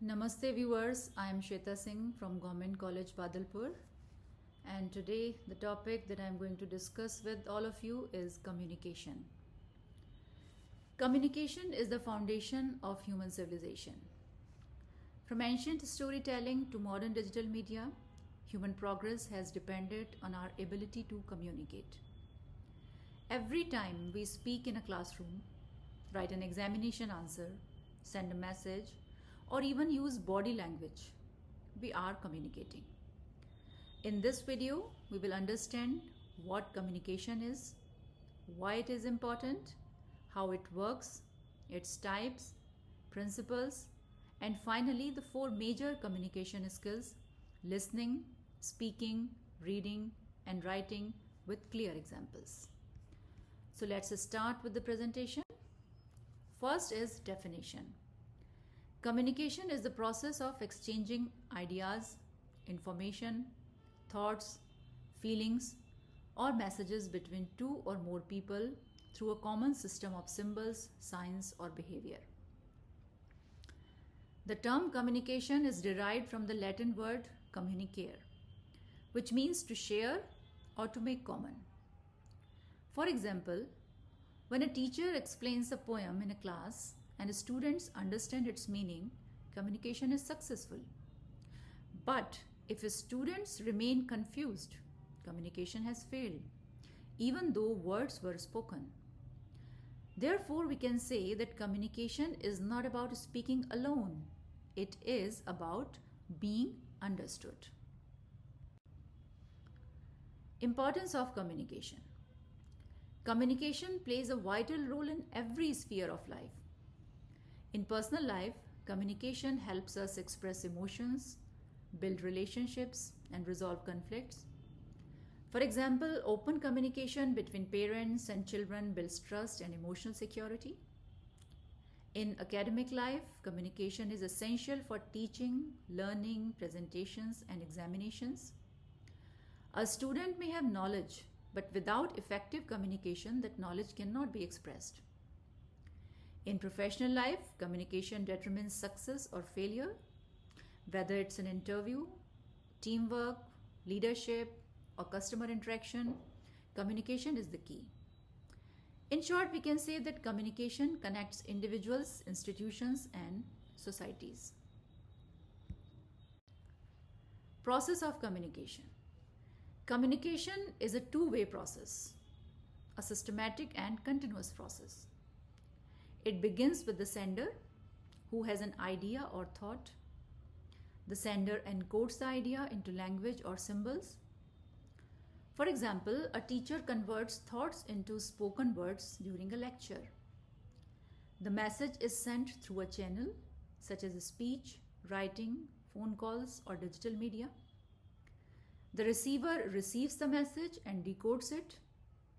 Namaste viewers, I am Shweta Singh from Government College Badalpur, and today the topic that I am going to discuss with all of you is communication. Communication is the foundation of human civilization. From ancient storytelling to modern digital media, human progress has depended on our ability to communicate. Every time we speak in a classroom, write an examination answer, send a message, or even use body language, we are communicating. In this video, we will understand what communication is, why it is important, how it works, its types, principles, and finally the four major communication skills: listening, speaking, reading, and writing with clear examples. So let's start with the presentation. First is definition. Communication is the process of exchanging ideas, information, thoughts, feelings, or messages between two or more people through a common system of symbols, signs, or behavior. The term communication is derived from the Latin word communicare, which means to share or to make common. For example, when a teacher explains a poem in a class and students understand its meaning, communication is successful. But if students remain confused, communication has failed, even though words were spoken. Therefore, we can say that communication is not about speaking alone, it is about being understood. Importance of communication. Communication plays a vital role in every sphere of life. In personal life, communication helps us express emotions, build relationships, and resolve conflicts. For example, open communication between parents and children builds trust and emotional security. In academic life, communication is essential for teaching, learning, presentations, and examinations. A student may have knowledge, but without effective communication, that knowledge cannot be expressed. In professional life, communication determines success or failure. Whether it's an interview, teamwork, leadership, or customer interaction, communication is the key. In short, we can say that communication connects individuals, institutions, and societies. Process of communication. Communication is a two-way process, a systematic and continuous process. It begins with the sender, who has an idea or thought. The sender encodes the idea into language or symbols. For example, a teacher converts thoughts into spoken words during a lecture. The message is sent through a channel, such as speech, writing, phone calls, or digital media. The receiver receives the message and decodes it,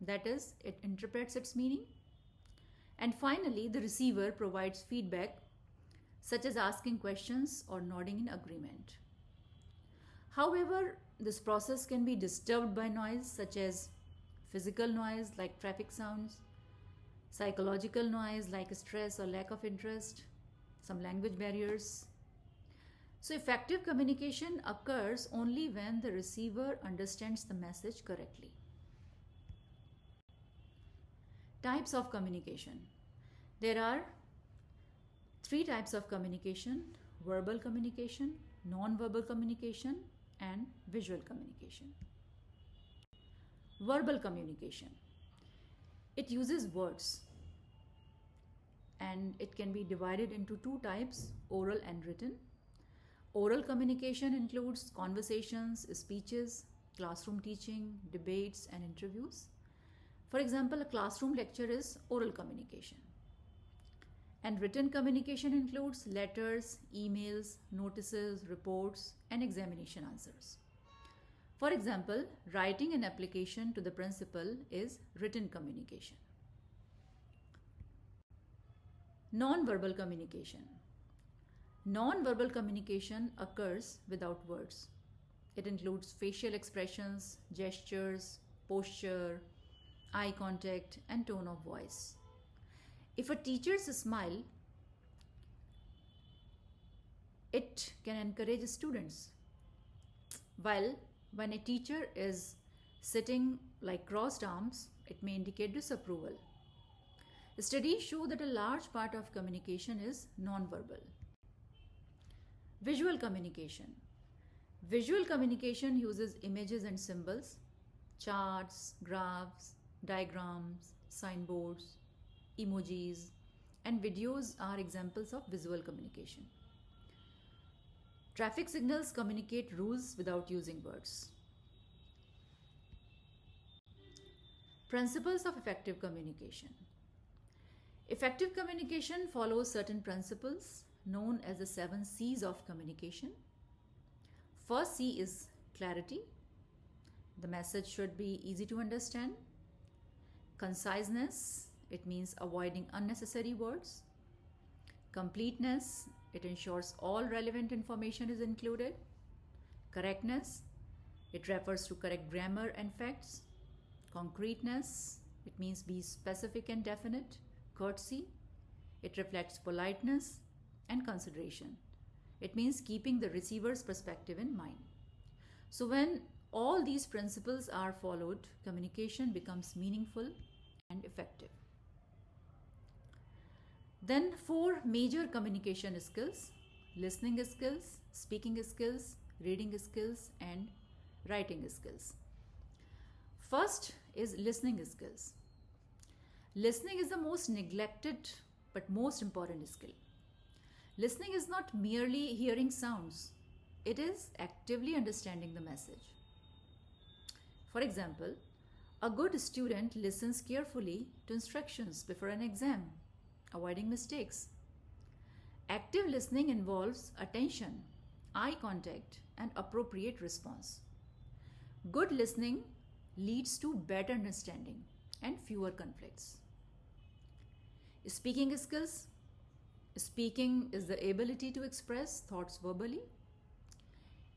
that is, it interprets its meaning. And finally, the receiver provides feedback, such as asking questions or nodding in agreement. However, this process can be disturbed by noise, such as physical noise like traffic sounds, psychological noise like stress or lack of interest, some language barriers. So, effective communication occurs only when the receiver understands the message correctly. Types of communication. There are three types of communication: verbal communication, non-verbal communication, and visual communication. Verbal communication. It uses words and it can be divided into two types: oral and written. Oral communication includes conversations, speeches, classroom teaching, debates, and interviews. For example, a classroom lecture is oral communication. And written communication includes letters, emails, notices, reports, and examination answers. For example, writing an application to the principal is written communication. Non-verbal communication. Non-verbal communication occurs without words. It includes facial expressions, gestures, posture, eye contact, and tone of voice. If a teacher's smile It can encourage students. While when a teacher is sitting like crossed arms, it may indicate disapproval. Studies show that a large part of communication is nonverbal. Visual communication. Visual communication uses images and symbols, charts, graphs, diagrams, signboards, emojis, and videos are examples of visual communication. Traffic signals communicate rules without using words. Principles of effective communication. Effective communication follows certain principles known as the 7 C's of communication. First C is clarity. The message should be easy to understand. Conciseness, it means avoiding unnecessary words. Completeness, it ensures all relevant information is included. Correctness, it refers to correct grammar and facts. Concreteness, it means be specific and definite. Courtesy, it reflects politeness and consideration. It means keeping the receiver's perspective in mind. So when all these principles are followed, communication becomes meaningful and effective. Then 4 major communication skills: listening skills, speaking skills, reading skills, and writing skills. First is listening skills. Listening is the most neglected but most important skill. Listening is not merely hearing sounds, it is actively understanding the message. For example, a good student listens carefully to instructions before an exam, avoiding mistakes. Active listening involves attention, eye contact, and appropriate response. Good listening leads to better understanding and fewer conflicts. Speaking skills. Speaking is the ability to express thoughts verbally.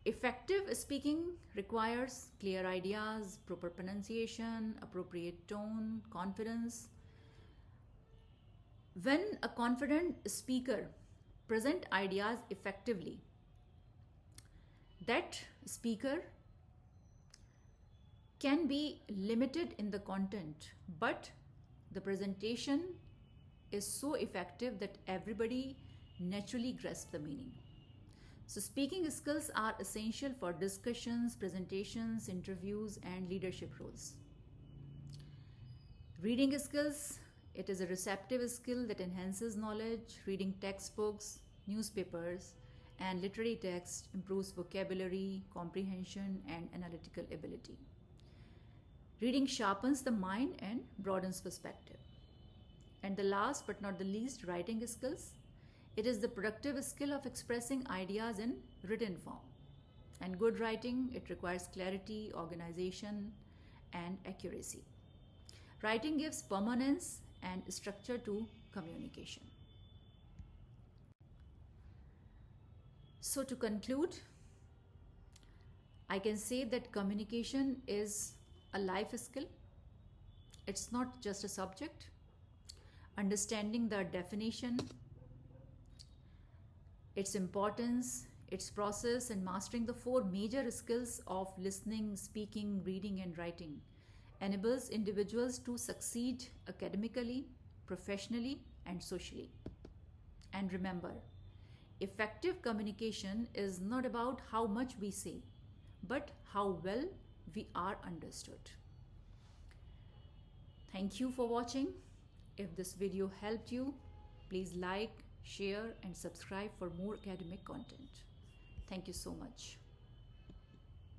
Effective speaking requires clear ideas, proper pronunciation, appropriate tone, confidence. When a confident speaker presents ideas effectively, that speaker can be limited in the content, but the presentation is so effective that everybody naturally grasps the meaning. So speaking skills are essential for discussions, presentations, interviews, and leadership roles. Reading skills, it is a receptive skill that enhances knowledge. Reading textbooks, newspapers, and literary text improves vocabulary, comprehension, and analytical ability. Reading sharpens the mind and broadens perspective. And the last but not the least, writing skills. It is the productive skill of expressing ideas in written form. And good writing, it requires clarity, organization, and accuracy. Writing gives permanence and structure to communication. So to conclude, I can say that communication is a life skill. It's not just a subject. Understanding the definition, its importance, its process, and mastering the 4 major skills of listening, speaking, reading, and writing enables individuals to succeed academically, professionally, and socially. And remember, effective communication is not about how much we say, but how well we are understood. Thank you for watching. If this video helped you, please like, share, and subscribe for more academic content. Thank you so much.